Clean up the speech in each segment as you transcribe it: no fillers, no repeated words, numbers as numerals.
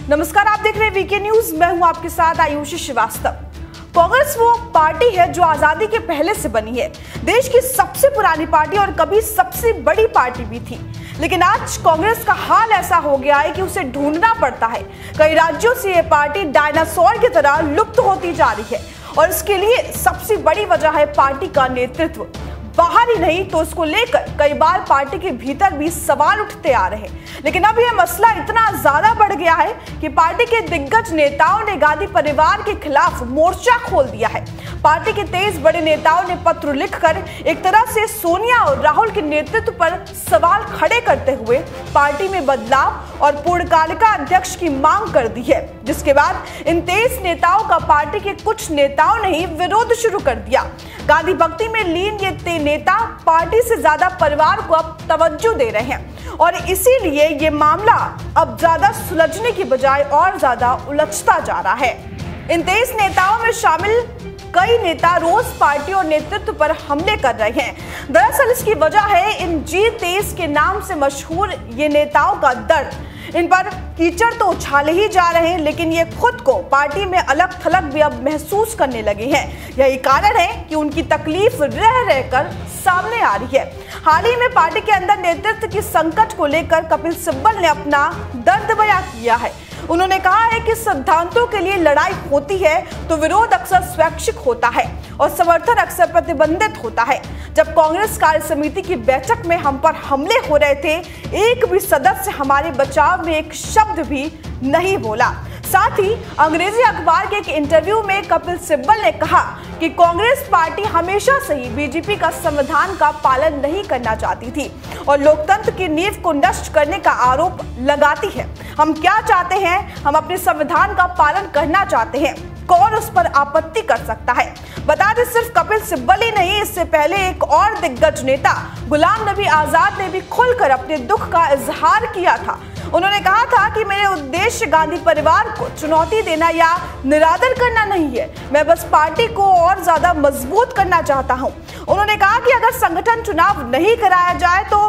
नमस्कार, आप देख रहे हैं वीके न्यूज। मैं हूं आपके साथ आयुषी श्रीवास्तव। कांग्रेस वो पार्टी है जो आजादी के पहले से बनी है, देश की सबसे पुरानी पार्टी और कभी सबसे बड़ी पार्टी भी थी। लेकिन आज कांग्रेस का हाल ऐसा हो गया है कि उसे ढूंढना पड़ता है। कई राज्यों से ये पार्टी डायनासोर की तरह लुप्त होती जा रही है और इसके लिए सबसे बड़ी वजह है पार्टी का नेतृत्व। बाहर ही नहीं तो इसको लेकर कई बार पार्टी के भीतर भी सवाल उठते आ रहे हैं। लेकिन अब यह मसला इतना ज्यादा बढ़ गया है कि पार्टी के दिग्गज नेताओं ने गांधी परिवार के खिलाफ मोर्चा खोल दिया है। पार्टी के 23 बड़े नेताओं ने पत्र लिखकर एक तरह से सोनिया और राहुल के नेतृत्व पर सवाल खड़े करते हुए पार्टी में बदलाव और पूर्णकालिका अध्यक्ष की मांग कर दी है, जिसके बाद इन 23 नेताओं का पार्टी के कुछ नेताओं ने ही विरोध शुरू कर दिया। गांधी भक्ति में लीन ये नेता पार्टी से ज्यादा परिवार को अब तवज्जो दे रहे हैं और इसीलिए ये मामला अब ज्यादा सुलझने की बजाय और ज्यादा उलझता जा रहा है। इन 23 नेताओं में शामिल कई नेता रोज पार्टी और नेतृत्व पर हमले कर रहे हैं। दरअसल इसकी वजह है इन G23 के नाम से मशहूर ये नेताओं का दर्द। इन पर कीचड़ तो उछाले ही जा रहे हैं, लेकिन ये खुद को पार्टी में अलग थलग भी अब महसूस करने लगे हैं। यही कारण है कि उनकी तकलीफ रह रहकर सामने आ रही है। हाल ही में पार्टी के अंदर नेतृत्व की संकट को लेकर कपिल सिब्बल ने अपना दर्द बयां किया है। उन्होंने कहा है कि सिद्धांतों के लिए लड़ाई होती है तो विरोध अक्सर स्वैच्छिक होता है और समर्थन अक्सर प्रतिबंधित होता है। जब कांग्रेस कार्य समिति की बैठक में हम पर हमले हो रहे थे, एक भी सदस्य हमारे बचाव में एक शब्द भी नहीं बोला। साथ ही अंग्रेजी अखबार के एक इंटरव्यू में कपिल सिब्बल ने कहा कि कांग्रेस पार्टी हमेशा से ही बीजेपी का संविधान का पालन नहीं करना चाहती थी और लोकतंत्र की नींव को नष्ट करने का आरोप लगाती है। हम क्या चाहते हैं? हम अपने संविधान का पालन करना चाहते हैं। कौन उस पर आपत्ति कर सकता है? बता दें, सिर्फ कपिल सिब्बल ही नहीं, इससे पहले एक और दिग्गज नेता गुलाम नबी आजाद ने भी खुलकर अपने दुख का इजहार किया था। उन्होंने कहा था कि मेरे उद्देश्य गांधी परिवार को चुनौती देना या निरादर करना नहीं है, मैं बस पार्टी को और ज्यादा मजबूत करना चाहता हूं। उन्होंने कहा कि अगर संगठन चुनाव नहीं कराया जाए तो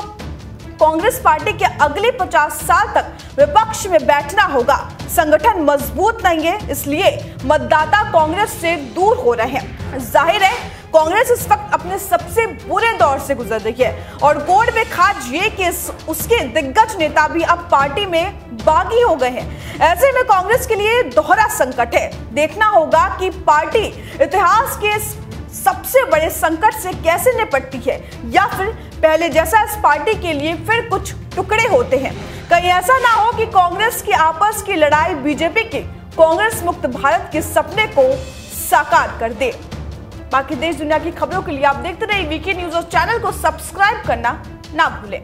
कांग्रेस पार्टी के अगले 50 साल तक विपक्ष में बैठना होगा। संगठन मजबूत नहीं है, इसलिए मतदाता कांग्रेस से दूर हो रहे हैं। जाहिर है कांग्रेस इस वक्त अपने सबसे बुरे दौर से गुजर रही है और गोड़ में खाज ये कि उसके दिग्गज नेता भी अब पार्टी में बागी हो गए हैं। ऐसे में कांग्रेस के लिए दोहरा संकट है। देखना होगा कि पार्टी इतिहास के सबसे बड़े संकट से कैसे निपटती है या फिर पहले जैसा इस पार्टी के लिए फिर कुछ टुकड़े होते हैं। कहीं ऐसा ना हो कि कांग्रेस की आपस की लड़ाई बीजेपी के कांग्रेस मुक्त भारत के सपने को साकार कर दे। बाकी देश दुनिया की खबरों के लिए आप देखते रहिए वीके न्यूज और चैनल को सब्सक्राइब करना ना भूलें।